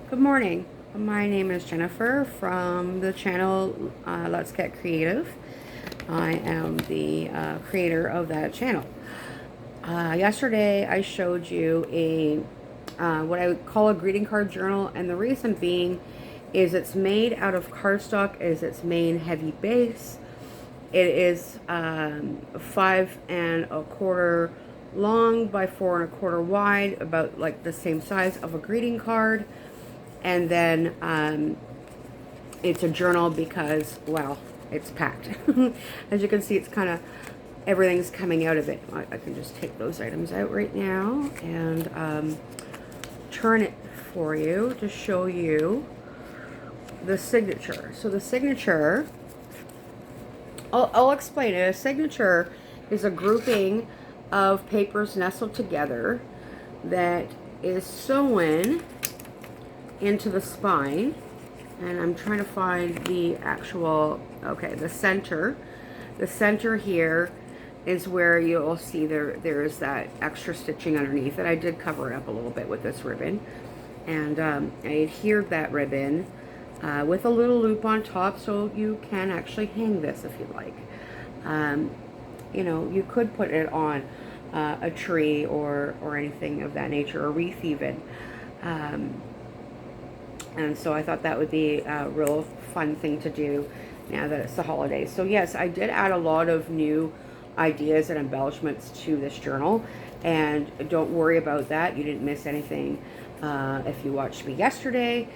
Good morning. My name is Jennifer from the channel Let's Get Creative. I am the creator of that channel. Yesterday I showed you a what I would call a greeting card journal, and the reason being is it's made out of cardstock as its main heavy base. It is 5 1/4 long by 4 1/4 wide, about like the same size of a greeting card. And then it's a journal because, well, it's packed. As you can see, it's kind of, everything's coming out of it. I can just take those items out right now and turn it for you to show you the signature. So the signature, I'll explain it. A signature is a grouping of papers nestled together that is sewn into the spine. And I'm trying to find the actual, okay, the center. The center here is where you'll see there's that extra stitching underneath it. I did cover it up a little bit with this ribbon. And I adhered that ribbon with a little loop on top, so you can actually hang this if you like. You know, you could put it on a tree or anything of that nature, a wreath even. And so I thought that would be a real fun thing to do now that it's the holidays. So yes, I did add a lot of new ideas and embellishments to this journal. And don't worry about that. You didn't miss anything if you watched me yesterday.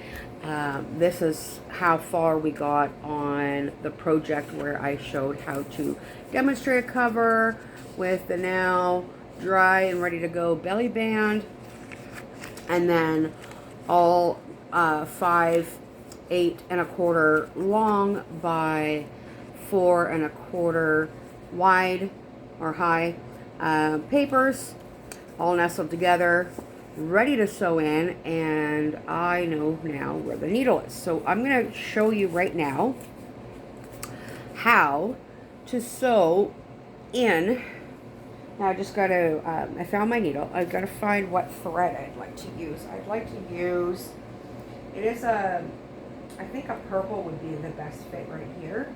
This is how far we got on the project where I showed how to demonstrate a cover with the now dry and ready to go belly band. And then all 5 8 1/4 long by 4 1/4 wide or high papers, all nestled together, ready to sew in. And I know now where the needle is, so I'm going to show you right now how to sew in. Now I just got to I found my needle. I've got to find what thread I'd like to use. I'd like to use, it is I think a purple would be the best fit right here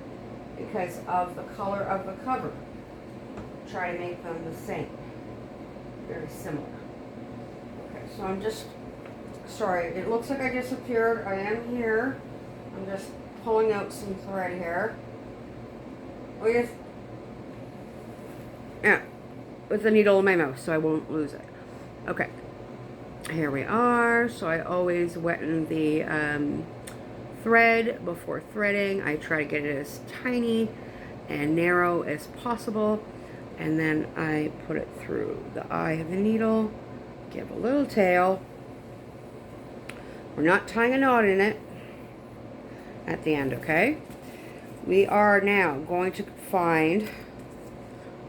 because of the color of the cover. Try to make them the same, very similar. Okay, so I'm just, sorry, it looks like I disappeared. I am here. I'm just pulling out some thread here. Yeah, with the needle in my mouth so I won't lose it. Okay, here we are. So I always wetten the thread before threading. I try to get it as tiny and narrow as possible, and then I put it through the eye of the needle, give a little tail. We're not tying a knot in it at the end, okay? We are now going to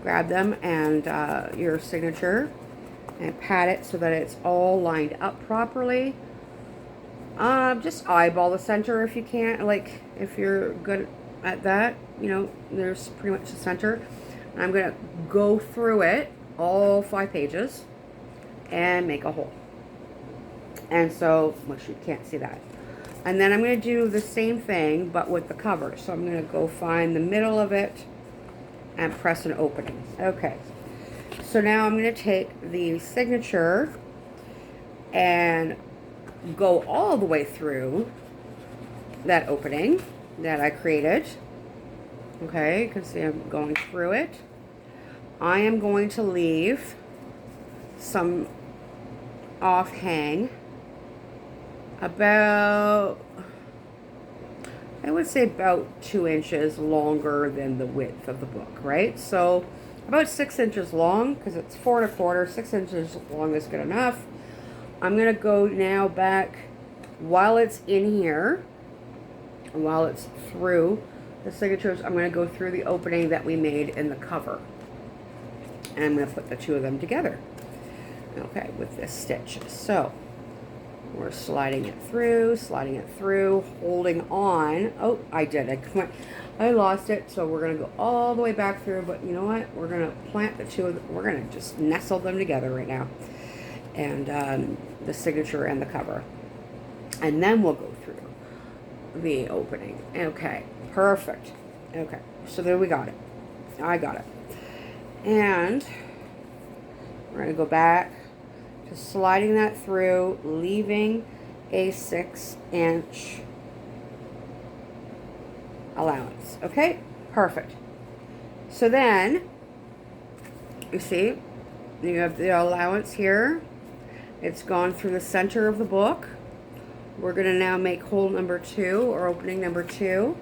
grab them and your signature and pat it so that it's all lined up properly. Just eyeball the center if you can, like if you're good at that, you know, there's pretty much the center. And I'm gonna go through it, all 5 pages, and make a hole. And so, which you can't see that. And then I'm gonna do the same thing, but with the cover. So I'm gonna go find the middle of it and press an opening. Okay. So now I'm gonna take the signature and go all the way through that opening that I created. Okay, you can see I'm going through it. I am going to leave some offhang about, I would say about 2 inches longer than the width of the book, right? So about 6 inches long, because it's 4 1/4, 6 inches long is good enough. I'm going to go now back while it's in here, while it's through the signatures. I'm going to go through the opening that we made in the cover. And I'm going to put the two of them together. Okay, with this stitch. So we're sliding it through, holding on. Oh, I did. I lost it. So we're going to go all the way back through. But you know what? We're going to plant the two of them. We're going to just nestle them together right now. And the signature and the cover. and then we'll go through the opening. Okay, perfect. Okay, so there we got it. I got it. And we're going to go back to sliding that through, leaving a 6-inch allowance. Okay, perfect. So then, you see, you have the allowance here. It's gone through the center of the book. We're going to now make hole number 2, or opening number 2.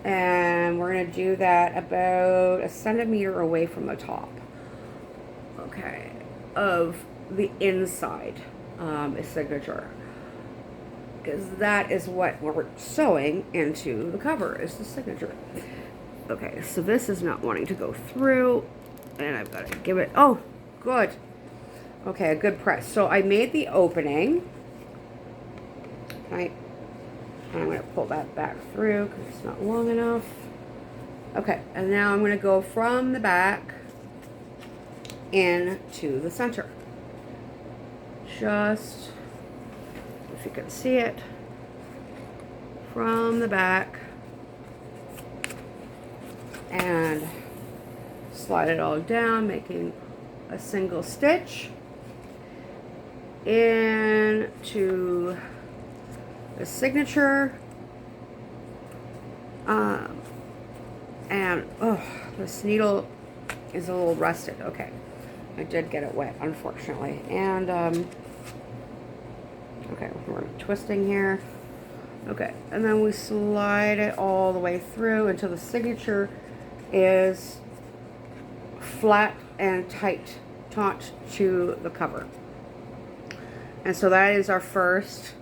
And we're going to do that about 1 centimeter away from the top. Okay, of the inside signature. Because that is what we're sewing into the cover, is the signature. Okay, so this is not wanting to go through. And I've got to give it, oh, good. Okay, a good press. So I made the opening. Right. And I'm going to pull that back through because it's not long enough. Okay, and now I'm going to go from the back into the center. Just, if you can see it, from the back, and slide it all down, making a single stitch into the signature. And oh, this needle is a little rusted. Okay, I did get it wet, unfortunately. And okay, we're twisting here. Okay, and then we slide it all the way through until the signature is flat and tight, taut to the cover. And so that is our first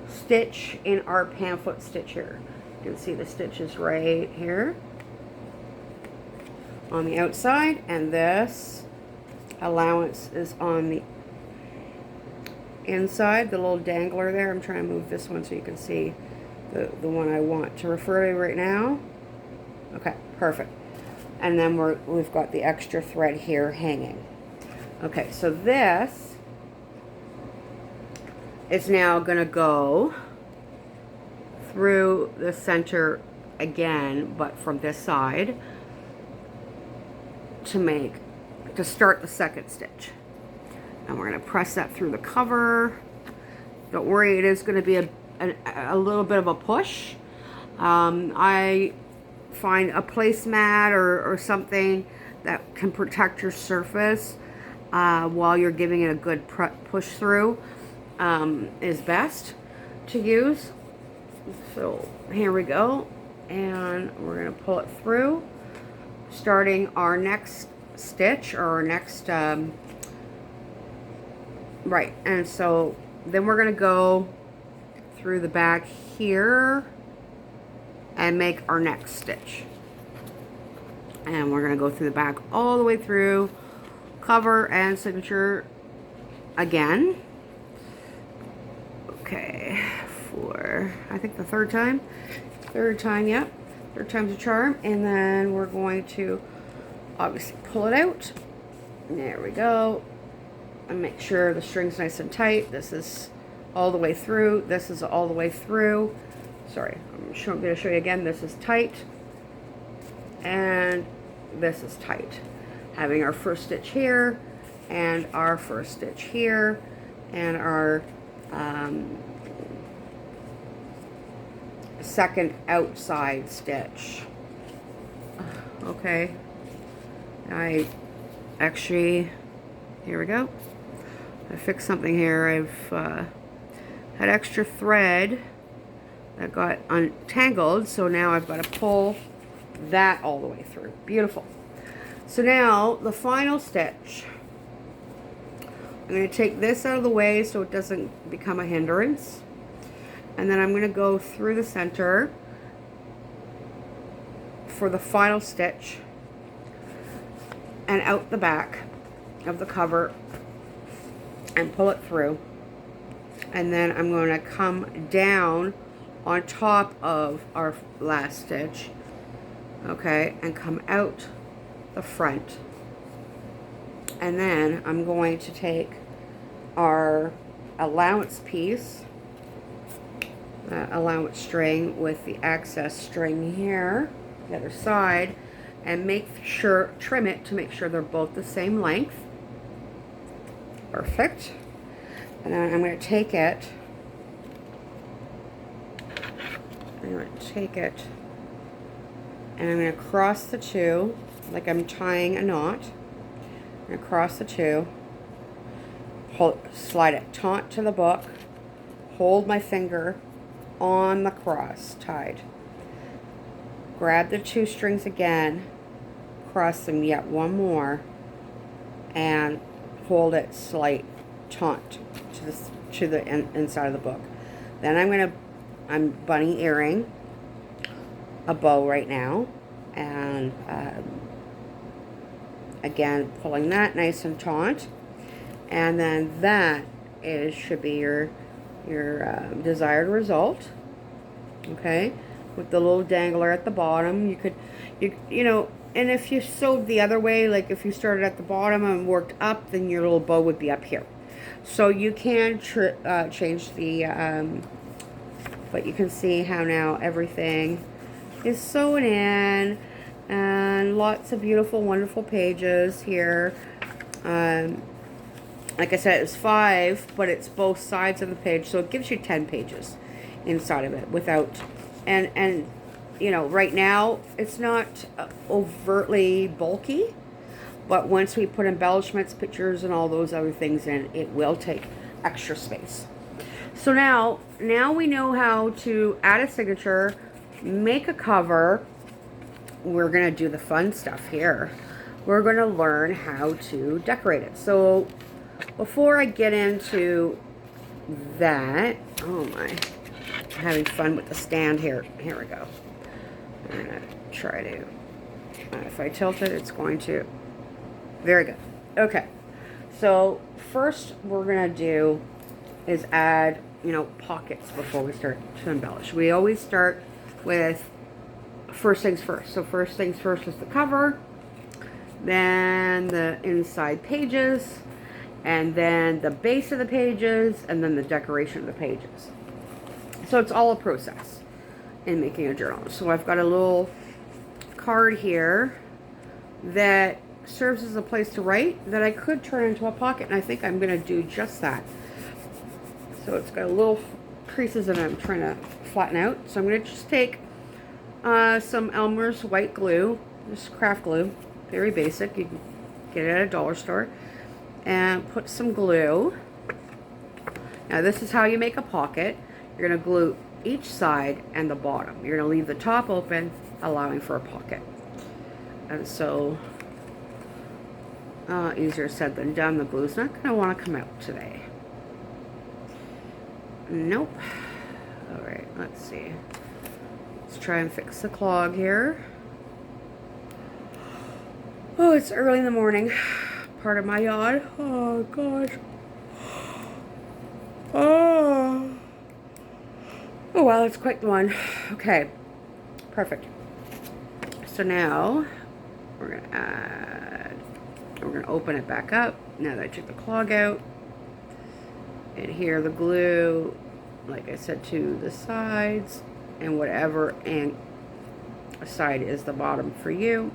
stitch in our pamphlet stitch here. You can see the stitches right here on the outside, and this allowance is on the inside, the little dangler there. I'm trying to move this one so you can see the one I want to refer to right now. Okay, perfect. And then we've got the extra thread here hanging. Okay, so this is now going to go through the center again, but from this side, to start the second stitch. And we're going to press that through the cover. Don't worry, it is going to be a little bit of a push. I find a placemat or something that can protect your surface while you're giving it a good push through is best to use. So here we go, and we're going to pull it through, starting our next stitch, or our next right. And so then we're going to go through the back here and make our next stitch, and we're going to go through the back all the way through, cover and signature again. Okay, for I think the third time, yep, third time's a charm. And then we're going to obviously pull it out. There we go, and make sure the string's nice and tight. This is all the way through, this is all the way through. Sorry, I'm going to show you again. This is tight, and this is tight. Having our first stitch here, and our first stitch here, and our second outside stitch. Okay, I actually, here we go. I fixed something here. I've had extra thread that got untangled, so now I've got to pull that all the way through. Beautiful. So now the final stitch, I'm going to take this out of the way so it doesn't become a hindrance, and then I'm going to go through the center for the final stitch and out the back of the cover and pull it through, and then I'm going to come down on top of our last stitch, okay, and come out the front. And then I'm going to take our allowance piece allowance string with the excess string here, the other side, and trim it to make sure they're both the same length. Perfect. And then I'm going to take it, and I'm going to cross the two, like I'm tying a knot. I'm going to cross the two, slide it taut to the book, hold my finger on the cross tied. Grab the two strings again, cross them yet one more, and hold it slight taut to the inside of the book. Then I'm bunny earring a bow right now, and again pulling that nice and taut, and then that should be your desired result. Okay, with the little dangler at the bottom. You know, and if you sewed the other way, like if you started at the bottom and worked up, then your little bow would be up here. So you can change the but you can see how now everything is sewn in, and lots of beautiful, wonderful pages here. Like I said, it's 5, but it's both sides of the page, so it gives you 10 pages inside of it without, and you know, right now it's not overtly bulky, but once we put embellishments, pictures, and all those other things in, it will take extra space. So now we know how to add a signature, make a cover. We're going to do the fun stuff here. We're going to learn how to decorate it. So before I get into that, oh my, I'm having fun with the stand here. Here we go. I'm going to try to, if I tilt it, it's going to, very good. Okay, so first we're going to do is add, you know, pockets before we start to embellish. We always start with first things first. So first things first is the cover, then the inside pages, and then the base of the pages, and then the decoration of the pages. So it's all a process in making a journal. So I've got a little card here that serves as a place to write that I could turn into a pocket, and I think I'm going to do just that. So it's got little creases that I'm trying to flatten out. So I'm going to just take some Elmer's white glue, just craft glue, very basic. You can get it at a dollar store. And put some glue. Now this is how you make a pocket. You're going to glue each side and the bottom. You're going to leave the top open, allowing for a pocket. And so, easier said than done. The glue's not going to want to come out today. Nope. Alright, let's see. Let's try and fix the clog here. Oh, it's early in the morning. Part of my yard. Oh, gosh. Oh. Oh, well, it's quite the one. Okay. Perfect. So now, we're going to open it back up. Now that I took the clog out. And here the glue, like I said, to the sides, and whatever side is the bottom for you.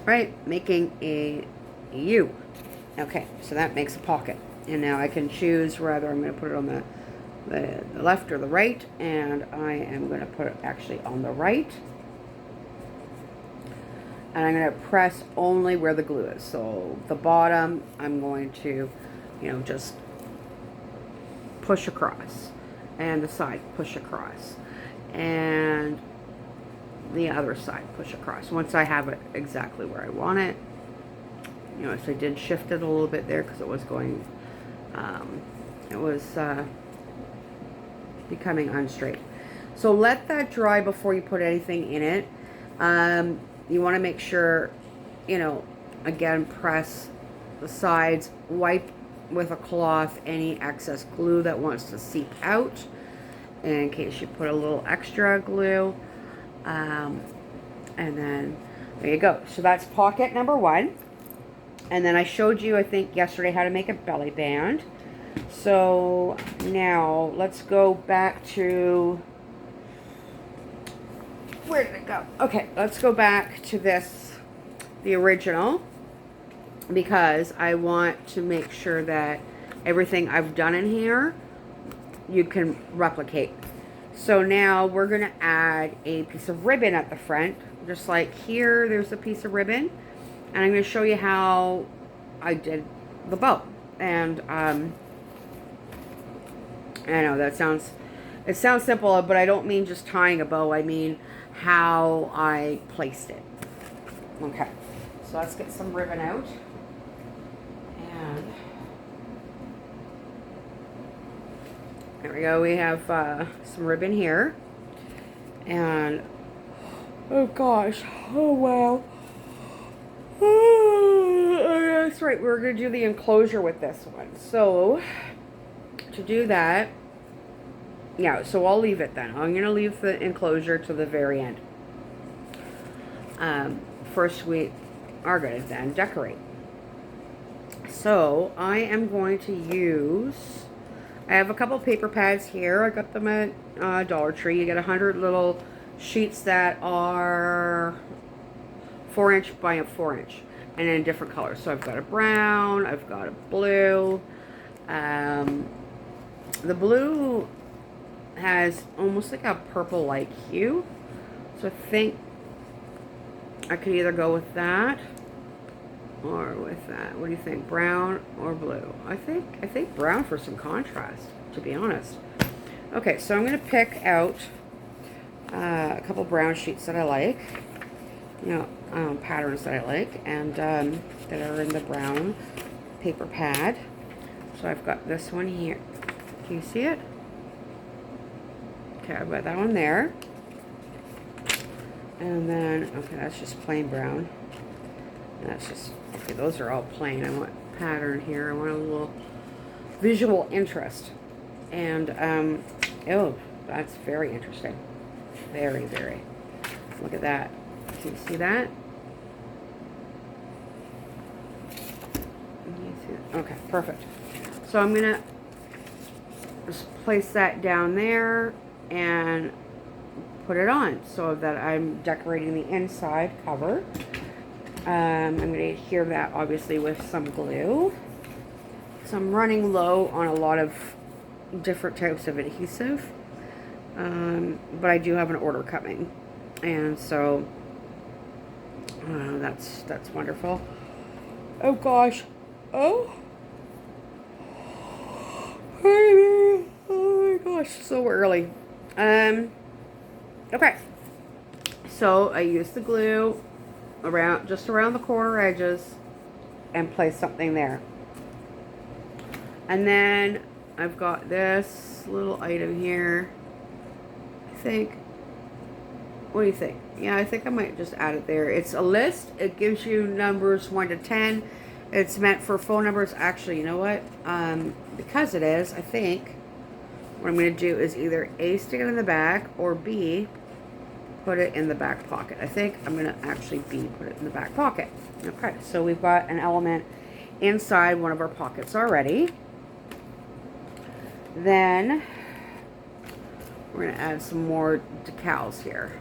Right, making a U. Okay, so that makes a pocket. And now I can choose whether I'm going to put it on the left or the right, and I am going to put it actually on the right. And I'm going to press only where the glue is. So the bottom, I'm going to, you know, just push across, and the side push across, and the other side push across. Once I have it exactly where I want it, you know, so I did shift it a little bit there because it was going, it was becoming unstraight. So let that dry before you put anything in it. You want to make sure, you know, again, press the sides, wipe with a cloth any excess glue that wants to seep out, in case you put a little extra glue. And then there you go. So that's pocket number 1. And then I showed you, I think yesterday, how to make a belly band. So now let's go back to, where did it go? Okay, let's go back to this, the original, because I want to make sure that everything I've done in here you can replicate. So now we're going to add a piece of ribbon at the front, just like here there's a piece of ribbon, and I'm going to show you how I did the bow. And I know it sounds simple, but I don't mean just tying a bow, I mean how I placed it. Okay, so let's get some ribbon out. And there we go. We have some ribbon here. And, oh gosh. Oh wow. Oh, that's right. We're going to do the enclosure with this one. So, to do that, yeah, so I'll leave it then. I'm going to leave the enclosure to the very end. First we are going to then decorate. So, I am going to use, I have a couple paper pads here. I got them at Dollar Tree. You get 100 little sheets that are 4" by 4", and in different colors. So I've got a brown, I've got a blue. The blue has almost like a purple-like hue. So I think I could either go with that or with that. What do you think? Brown or blue? I think brown for some contrast, to be honest. Okay, so I'm going to pick out a couple brown sheets that I like. You know, patterns that I like, and that are in the brown paper pad. So I've got this one here. Can you see it? Okay, I've got that one there. And then, okay, that's just plain brown. And that's just, okay, those are all plain. I want pattern here. I want a little visual interest. And, oh, that's very interesting. Very, very. Look at that. Can you see that? Okay, perfect. So I'm going to just place that down there and put it on so that I'm decorating the inside cover. I'm going to adhere that obviously with some glue. So I'm running low on a lot of different types of adhesive, but I do have an order coming, and so that's wonderful. Oh gosh. Oh my gosh, so early. Okay, so I used the glue just around the corner edges and place something there. And then I've got this little item here. I think, what do you think? Yeah, I think I might just add it there. It's a list. It gives you numbers 1 to 10. It's meant for phone numbers. Actually, you know what? Because it is, I think what I'm going to do is either A, stick it in the back, or B, put it in the back pocket. I think I'm going to actually B, put it in the back pocket. Okay, so we've got an element inside one of our pockets already. Then we're going to add some more decals here.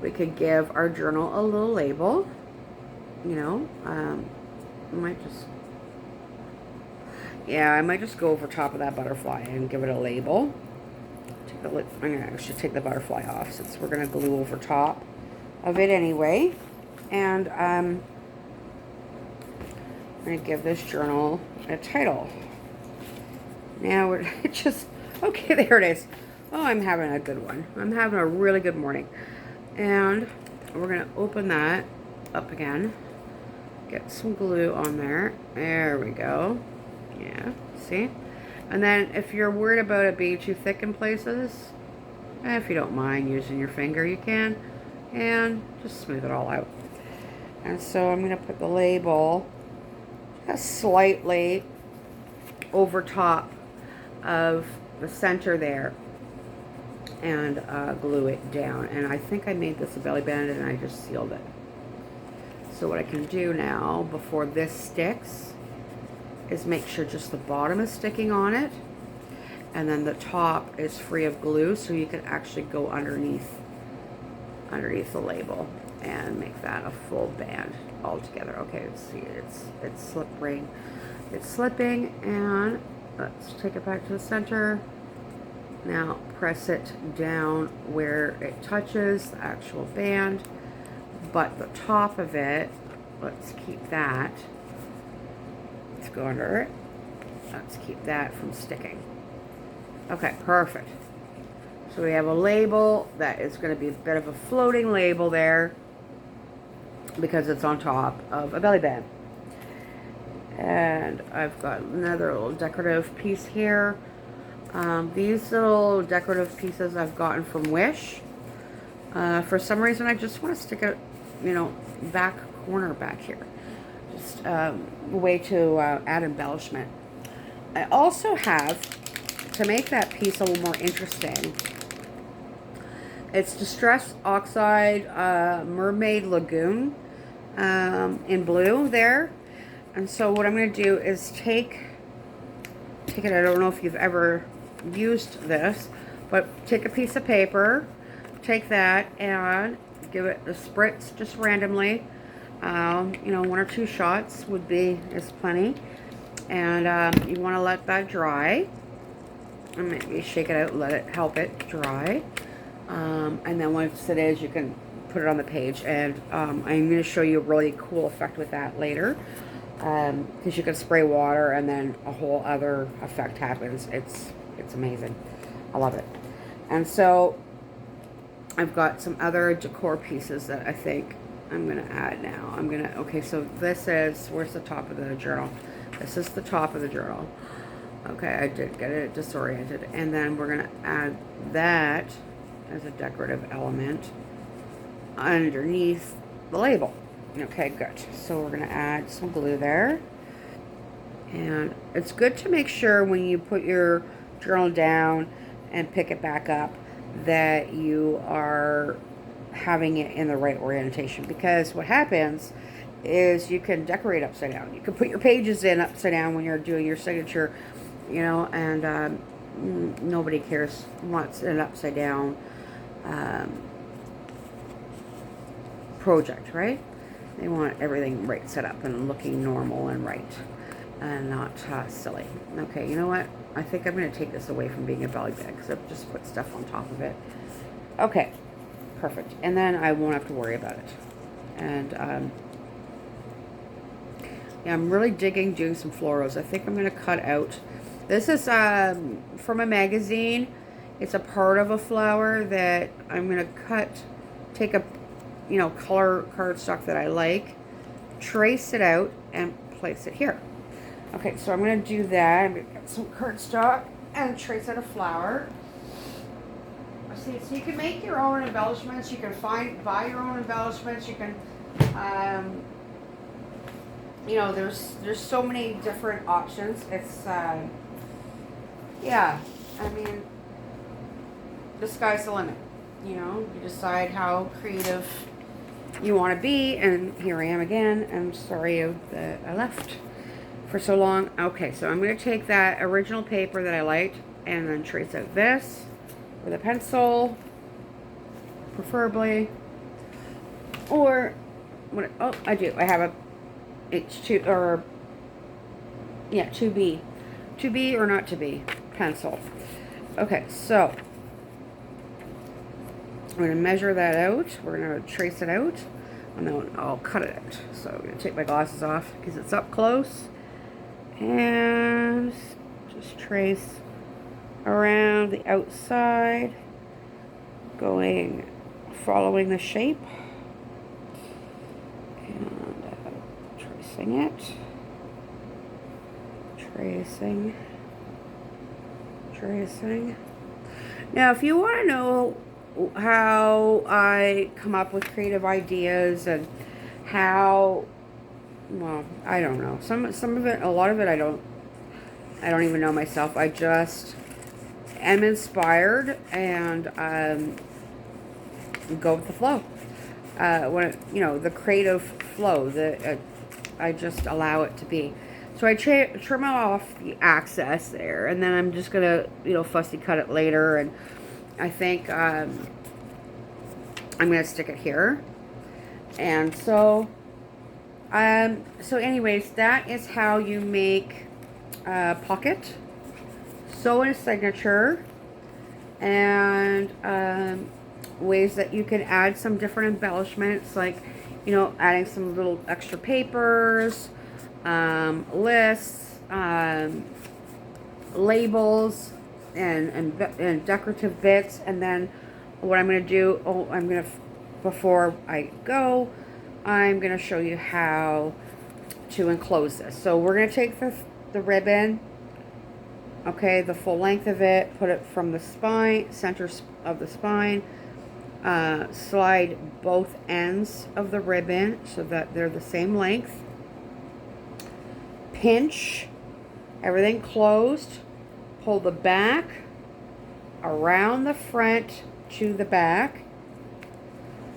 We could give our journal a little label. You know, I might just go over top of that butterfly and give it a label. I'm going to actually take the butterfly off since we're going to glue over top of it anyway. And I'm going to give this journal a title. Now it just, okay, there it is. Oh, I'm having a good one. I'm having a really good morning. And we're going to open that up again. Get some glue on there. There we go. Yeah, see? And then if you're worried about it being too thick in places, if you don't mind using your finger, you can. And just smooth it all out. And so I'm going to put the label just slightly over top of the center there and glue it down. And I think I made this a belly band and I just sealed it. So what I can do now before this sticks is make sure just the bottom is sticking on it, and then the top is free of glue, so you can actually go underneath the label and make that a full band all together. Okay, let's see, it's slipping. It's slipping, and let's take it back to the center. Now press it down where it touches the actual band, but the top of it, let's keep that. Let's go under it. Let's keep that from sticking. Okay, perfect. So we have a label that is going to be a bit of a floating label there because it's on top of a belly band. And I've got another little decorative piece here. These little decorative pieces I've gotten from Wish. For some reason, I just want to stick it, back corner back here. Just a way to add embellishment. I also have, to make that piece a little more interesting, it's Distress Oxide Mermaid Lagoon in blue there. And so what I'm going to do is take it, I don't know if you've ever used this, but take a piece of paper, take that and give it a spritz just randomly. 1 or 2 shots is plenty. And you want to let that dry. And maybe shake it out, let it help it dry. And then once it is, you can put it on the page. And I'm going to show you a really cool effect with that later. Because you can spray water and then a whole other effect happens. It's amazing. I love it. And so I've got some other decor pieces that I think I'm going to add now. Okay, so this is, where's the top of the journal? This is the top of the journal. Okay, I did get it disoriented. And then we're going to add that as a decorative element underneath the label. Okay, good. So we're going to add some glue there. And it's good to make sure when you put your journal down and pick it back up that you are having it in the right orientation, because what happens is you can decorate upside down. You can put your pages in upside down when you're doing your signature, and nobody cares wants an upside down project, right? They want everything right set up and looking normal and right and not silly. Okay, you know what? I think I'm going to take this away from being a belly bag because I've just put stuff on top of it. Okay, perfect. And then I won't have to worry about it. And yeah, I'm really digging doing some florals. I think I'm going to cut out. This is from a magazine. It's a part of a flower that I'm going to take a color cardstock that I like, trace it out, and place it here. Okay, so I'm going to do that. I'm going to get some cardstock and trace out a flower. See, so you can make your own embellishments. You can buy your own embellishments. You can, there's so many different options. It's, yeah, I mean, the sky's the limit. You decide how creative you want to be, and here I am again. I'm sorry that I left for so long. Okay, so I'm going to take that original paper that I liked and then trace out this with a pencil, preferably, or I do. I have a H2 or 2B or not to be pencil. Okay, so I'm going to measure that out. We're going to trace it out, and then I'll cut it out. So I'm going to take my glasses off because it's up close, and just trace around the outside, following the shape, and tracing it, tracing. Now, if you want to know how I come up with creative ideas and how, well, I don't know. Some of it, a lot of it, I don't even know myself. I just am inspired and go with the flow. The creative flow, I just allow it to be. So I trim off the excess there, and then I'm just gonna, you know, fussy cut it later. And I think I'm gonna stick it here. And so anyways, that is how you make a pocket, sew in a signature, and ways that you can add some different embellishments, like, you know, adding some little extra papers, lists, labels, and decorative bits. And then what I'm going to do, before I go, I'm going to show you how to enclose this. So we're going to take the ribbon, okay, the full length of it, put it from the spine, center of the spine, slide both ends of the ribbon so that they're the same length, pinch everything closed, pull the back around the front to the back,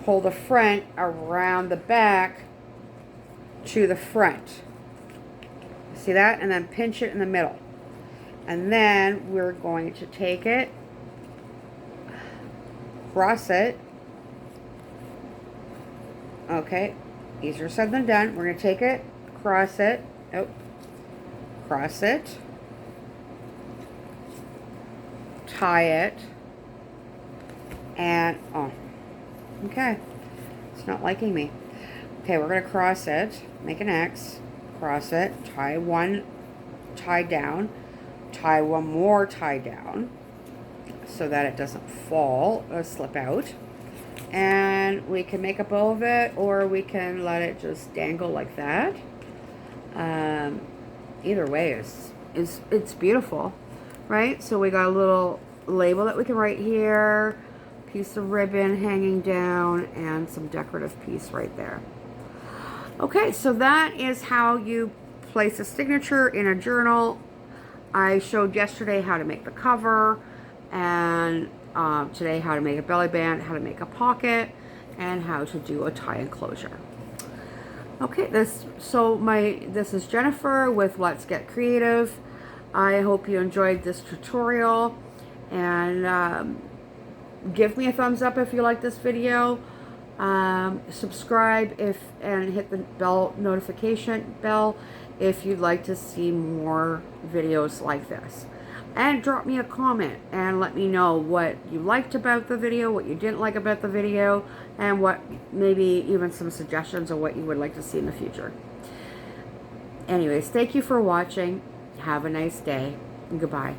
pull the front around the back to the front. See that? And then pinch it in the middle. And then we're going to take it, cross it. Okay, easier said than done. We're going to take it, cross it, cross it, tie it, and, okay, it's not liking me. Okay, we're going to cross it, make an X, cross it, tie one tie down, tie one more tie down so that it doesn't fall or slip out. And we can make a bow of it, or we can let it just dangle like that. Either way it's beautiful, right? So we got a little label that we can write here, piece of ribbon hanging down, and some decorative piece right there. Okay, so that is how you place a signature in a journal. I showed yesterday how to make the cover, and today how to make a belly band, how to make a pocket, and how to do a tie enclosure. Okay, this is Jennifer with Let's Get Creative. I hope you enjoyed this tutorial, and give me a thumbs up if you like this video. Subscribe and hit the notification bell if you'd like to see more videos like this. And drop me a comment and let me know what you liked about the video, what you didn't like about the video, and what maybe even some suggestions of what you would like to see in the future. Anyways, thank you for watching. Have a nice day. Goodbye.